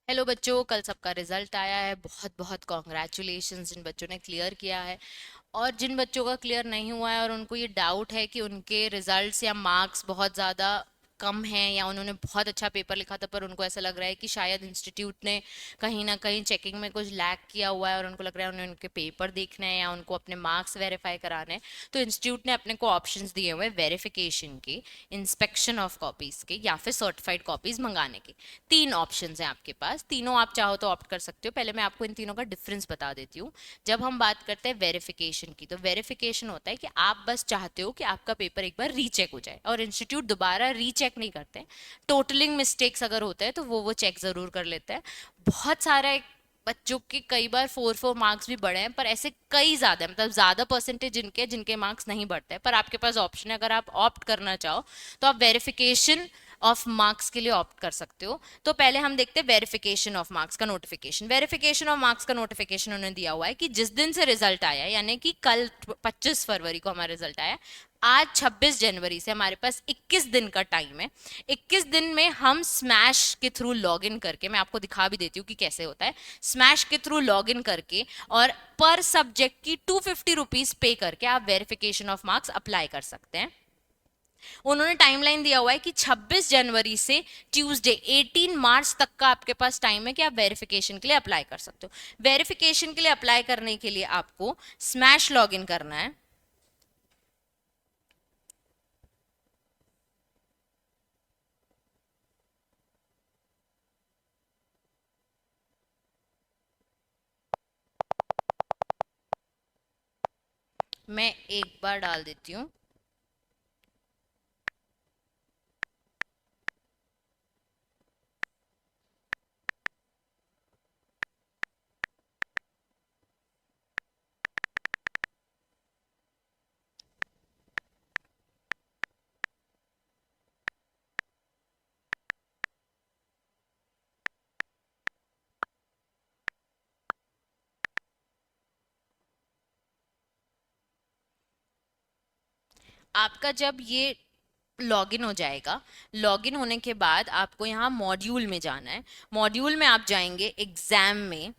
Hello बच्चों, कल सबका रिजल्ट आया है। बहुत बहुत कॉन्ग्रेचुलेशंस जिन बच्चों ने क्लियर किया है। और जिन बच्चों का क्लियर नहीं हुआ है और उनको ये डाउट है कि उनके रिजल्ट्स या मार्क्स बहुत ज़्यादा कम हैं या उन्होंने बहुत अच्छा पेपर लिखा था पर उनको ऐसा लग रहा है कि शायद इंस्टीट्यूट ने कहीं ना कहीं चेकिंग में कुछ लैक किया हुआ है और उनको लग रहा है उन्हें उनके पेपर देखने हैं या उनको अपने मार्क्स वेरीफाई कराने हैं, तो इंस्टीट्यूट ने अपने को ऑप्शंस दिए हुए हैं वेरिफिकेशन के, इंस्पेक्शन ऑफ कॉपीज के या फिर सर्टिफाइड कॉपीज मंगाने के। तीन ऑप्शंस हैं आपके पास, तीनों आप चाहो तो ऑप्ट कर सकते हो। पहले मैं आपको इन तीनों का डिफरेंस बता देती हूँ। जब हम बात करते हैं वेरिफिकेशन की, तो वेरिफिकेशन होता है कि आप बस चाहते हो कि आपका पेपर एक बार रीचेक हो जाए और इंस्टीट्यूट दोबारा रीचेक नहीं करते। टोटलिंग मिस्टेक्स अगर होते हैं तो वो चेक जरूर कर लेते हैं। बहुत सारा बच्चों के कई बार 4 मार्क्स भी बढ़े हैं, पर ऐसे कई ज्यादा मतलब ज्यादा परसेंटेज जिनके जिनके मार्क्स नहीं बढ़ते हैं, पर आपके पास ऑप्शन है। अगर आप ऑप्ट करना चाहो तो आप वेरिफिकेशन ऑफ मार्क्स के लिए ऑप्ट कर सकते हो। तो पहले हम देखते हैं वेरिफिकेशन ऑफ मार्क्स का नोटिफिकेशन। वेरिफिकेशन ऑफ मार्क्स का नोटिफिकेशन उन्होंने दिया हुआ है कि जिस दिन से रिजल्ट आया, यानी कि कल 25 फरवरी को हमारा रिजल्ट आया, आज 26 जनवरी से हमारे पास 21 दिन का टाइम है। 21 दिन में हम स्मैश के थ्रू लॉग इन करके, मैं आपको दिखा भी देती हूँ कि कैसे होता है, स्मैश के थ्रू लॉग इन करके और पर सब्जेक्ट की 250 रुपीज पे करके आप वेरिफिकेशन ऑफ मार्क्स अप्लाई कर सकते हैं। उन्होंने टाइमलाइन दिया हुआ है कि 26 जनवरी से ट्यूसडे 18 मार्च तक का आपके पास टाइम है कि आप वेरिफिकेशन के लिए अप्लाई कर सकते हो। वेरिफिकेशन के लिए अप्लाई करने के लिए आपको स्मैश लॉगिन करना है। मैं एक बार डाल देती हूँ। आपका जब ये लॉगिन हो जाएगा, लॉगिन होने के बाद आपको यहाँ मॉड्यूल में जाना है। मॉड्यूल में आप जाएंगे एग्जाम में।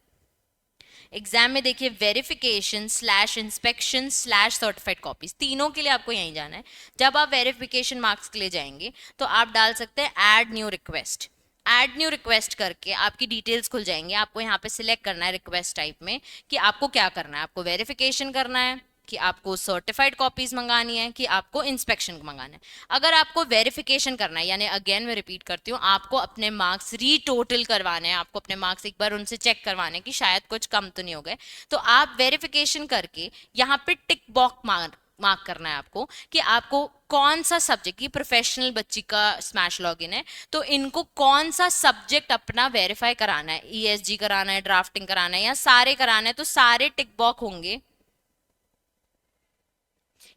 एग्जाम में देखिए verification slash inspection slash certified copies, तीनों के लिए आपको यहीं जाना है। जब आप वेरिफिकेशन मार्क्स के लिए जाएंगे तो आप डाल सकते हैं add new request. Add new request करके आपकी डिटेल्स खुल जाएंगे। आपको यहाँ पे सिलेक्ट करना है रिक्वेस्ट टाइप में कि आपको क्या करना है। आपको वेरिफिकेशन करना है, कि आपको सर्टिफाइड कॉपीज मंगानी है, कि आपको इंस्पेक्शन मंगाना है। अगर आपको वेरिफिकेशन करना है, यानी अगेन मैं रिपीट करती हूँ, आपको अपने मार्क्स रीटोटल करवाने हैं, आपको अपने मार्क्स एक बार उनसे चेक करवाने कि शायद कुछ कम तो नहीं हो गए, तो आप वेरिफिकेशन करके यहाँ पे टिक बॉक्स मार्क करना है आपको कि आपको कौन सा सब्जेक्ट, की प्रोफेशनल बच्ची का स्मैश लॉगिन है, तो इनको कौन सा सब्जेक्ट अपना वेरीफाई कराना है, ईएसजी कराना है, ड्राफ्टिंग कराना है या सारे कराना है, तो सारे टिक बॉक्स होंगे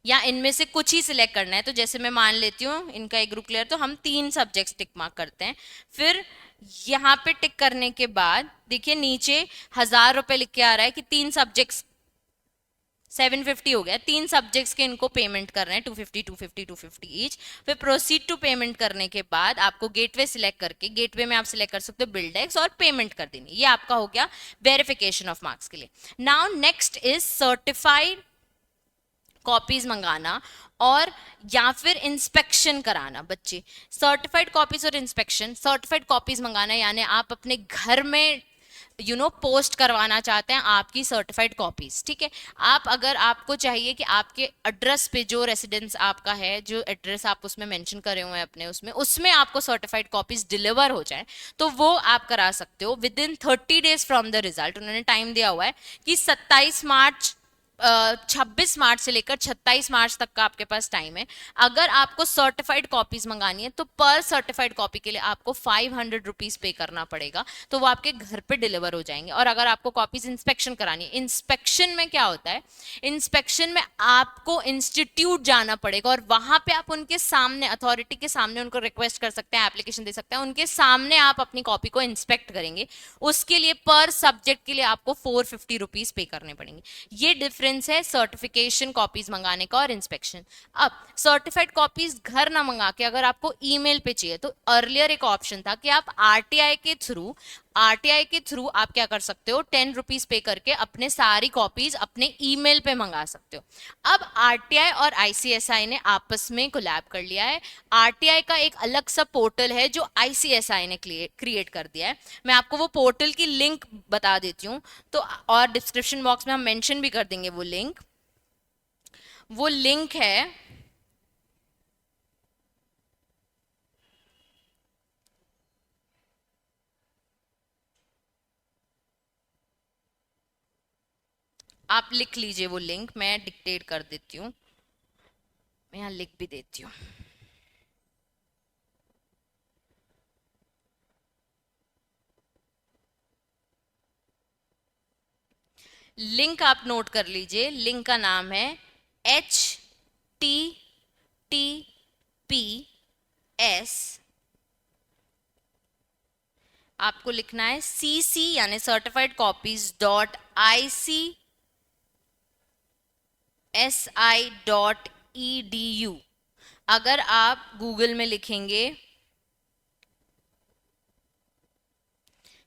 या इनमें से कुछ ही सिलेक्ट करना है। तो जैसे मैं मान लेती हूँ इनका एक ग्रुप क्लियर, तो हम 3 सब्जेक्ट्स टिक मार्क करते हैं। फिर यहाँ पे टिक करने के बाद देखिए नीचे 1000 रुपए लिख के आ रहा है कि 3 सब्जेक्ट्स 750 हो गया। 3 सब्जेक्ट्स के इनको पेमेंट कर रहे हैं 250 250 250 ईच। फिर प्रोसीड टू पेमेंट करने के बाद आपको गेटवे सिलेक्ट करके, गेटवे में आप सिलेक्ट कर सकते हो बिल्डेक्स और पेमेंट कर देनी। ये आपका हो गया वेरिफिकेशन ऑफ मार्क्स के लिए। Now next is certified copies मंगाना और या फिर इंस्पेक्शन कराना। बच्चे सर्टिफाइड कॉपीज और इंस्पेक्शन, सर्टिफाइड कॉपीज मंगाना यानी आप अपने घर में पोस्ट करवाना चाहते हैं आपकी सर्टिफाइड कॉपीज। ठीक है, आप अगर आपको चाहिए कि आपके एड्रेस पे जो रेसिडेंस आपका है, जो एड्रेस आप उसमें मेंशन करे हुए हैं अपने उसमें उसमें आपको सर्टिफाइड कॉपीज डिलीवर हो जाए, तो वो आप करा सकते हो with in 30 days from the result. उन्होंने टाइम दिया हुआ है कि 27 मार्च, 26 मार्च से लेकर 26 मार्च तक का आपके पास टाइम है। अगर आपको सर्टिफाइड कॉपीज मंगानी है तो पर सर्टिफाइड कॉपी के लिए आपको 500 रुपीज पे करना पड़ेगा, तो वो आपके घर पे डिलीवर हो जाएंगे। और अगर आपको कॉपीज इंस्पेक्शन करानी है, इंस्पेक्शन में क्या होता है, इंस्पेक्शन में आपको इंस्टीट्यूट जाना पड़ेगा और वहां पे आप उनके सामने, अथॉरिटी के सामने उनको रिक्वेस्ट कर सकते हैं, एप्लीकेशन दे सकते हैं, उनके सामने आप अपनी कॉपी को इंस्पेक्ट करेंगे। उसके लिए पर सब्जेक्ट के लिए आपको 450 रुपीज पे करने पड़ेंगे। ये डिफरेंस है सर्टिफिकेशन कॉपीज मंगाने का और इंस्पेक्शन। अब सर्टिफाइड कॉपीज घर ना मंगा के अगर आपको ईमेल पे चाहिए, तो अर्लियर एक ऑप्शन था कि आप आरटीआई के थ्रू आरटीआई के थ्रू आप क्या कर सकते हो, 10 रुपीज पे करके अपने सारी कॉपीज अपने ईमेल पे मंगा सकते हो। अब आरटीआई और आईसीएसआई ने आपस में कोलैब कर लिया है। आरटीआई का एक अलग सा पोर्टल है जो आईसीएसआई ने क्रिएट कर दिया है। मैं आपको वो पोर्टल की लिंक बता देती हूँ, तो और डिस्क्रिप्शन बॉक्स में हम मेंशन भी कर देंगे वो लिंक। वो लिंक है, आप लिख लीजिए वो लिंक, मैं डिक्टेट कर देती हूँ, मैं यहाँ लिख भी देती हूँ। लिंक आप नोट कर लीजिए, लिंक का नाम है HTTPS, आपको लिखना है CC यानी सर्टिफाइड कॉपीज .ICSI.edu। अगर आप गूगल में लिखेंगे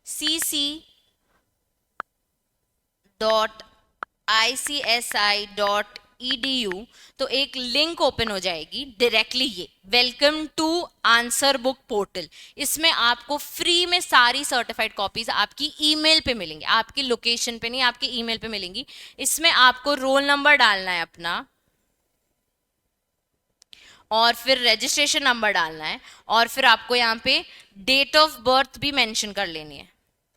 cc.ICSI.edu तो एक लिंक ओपन हो जाएगी डायरेक्टली, ये welcome to answer book portal. इसमें आपको फ्री में सारी सर्टिफाइड कॉपीज आपकी ईमेल पे मिलेंगी, आपकी लोकेशन पे नहीं, आपकी ईमेल पे मिलेंगी। इसमें आपको रोल नंबर डालना है अपना, और फिर रजिस्ट्रेशन नंबर डालना है, और फिर आपको यहाँ पे डेट ऑफ बर्थ भी मेंशन कर लेनी है।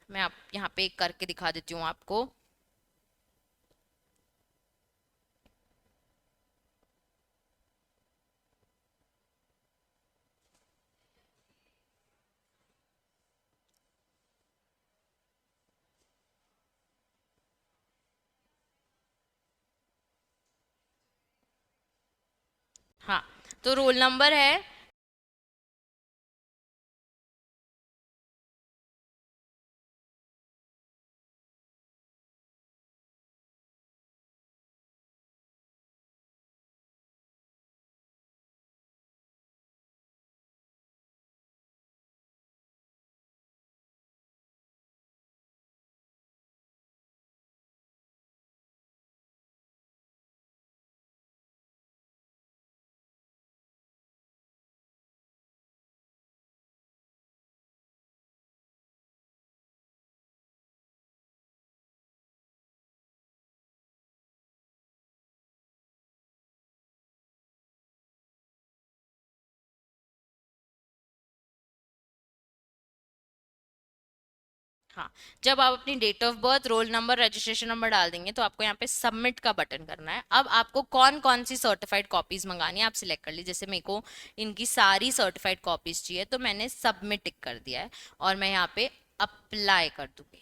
मैं आप यहाँ पे एक करके दिखा देती हूँ आपको। हाँ, तो रोल नंबर है हाँ, जब आप अपनी date of birth, roll number, registration number डाल देंगे तो आपको यहाँ पे सबमिट का बटन करना है। अब आपको कौन कौन सी सर्टिफाइड कॉपीज मंगानी है आप सिलेक्ट कर लीजिए। जैसे मेरे को इनकी सारी सर्टिफाइड कॉपीज चाहिए तो मैंने सबमिट टिक कर दिया है और मैं यहाँ पे अप्लाई कर दूंगी।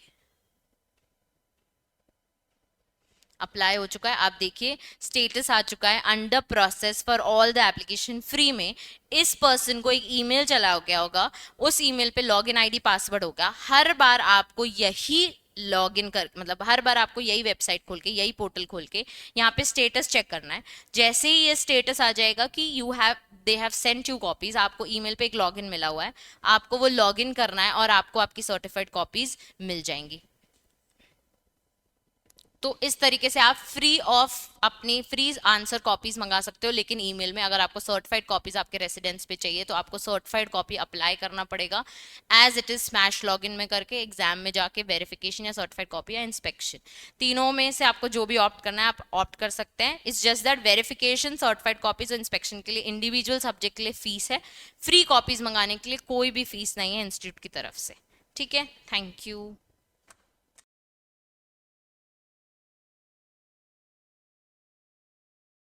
अप्लाई हो चुका है, आप देखिए स्टेटस आ चुका है under process for all the application free में। इस पर्सन को एक ईमेल चला गया होगा, उस ईमेल पे लॉगिन आईडी पासवर्ड होगा। हर बार आपको यही लॉगिन कर, मतलब हर बार आपको यही वेबसाइट खोल के, यही पोर्टल खोल के यहाँ पे स्टेटस चेक करना है। जैसे ही ये स्टेटस आ जाएगा कि they have sent you copies, आपको ईमेल पे एक लॉगिन मिला हुआ है, आपको वो लॉगिन करना है और आपको आपकी सर्टिफाइड कॉपीज मिल जाएंगी। तो इस तरीके से आप फ्री ऑफ अपनी फ्री आंसर कॉपीज मंगा सकते हो। लेकिन ईमेल में अगर आपको सर्टिफाइड कॉपीज आपके रेसिडेंस पे चाहिए तो आपको सर्टिफाइड कॉपी अप्लाई करना पड़ेगा as it is smash login में करके, एग्जाम में जाके वेरिफिकेशन या सर्टिफाइड कॉपी या इंस्पेक्शन, तीनों में से आपको जो भी ऑप्ट करना है आप ऑप्ट कर सकते हैं। It's just that verification, certified copies और इंस्पेक्शन के लिए इंडिविजुअल सब्जेक्ट के लिए फीस है, फ्री कॉपीज मंगाने के लिए कोई भी फीस नहीं है इंस्टीट्यूट की तरफ से। ठीक है, थैंक यू।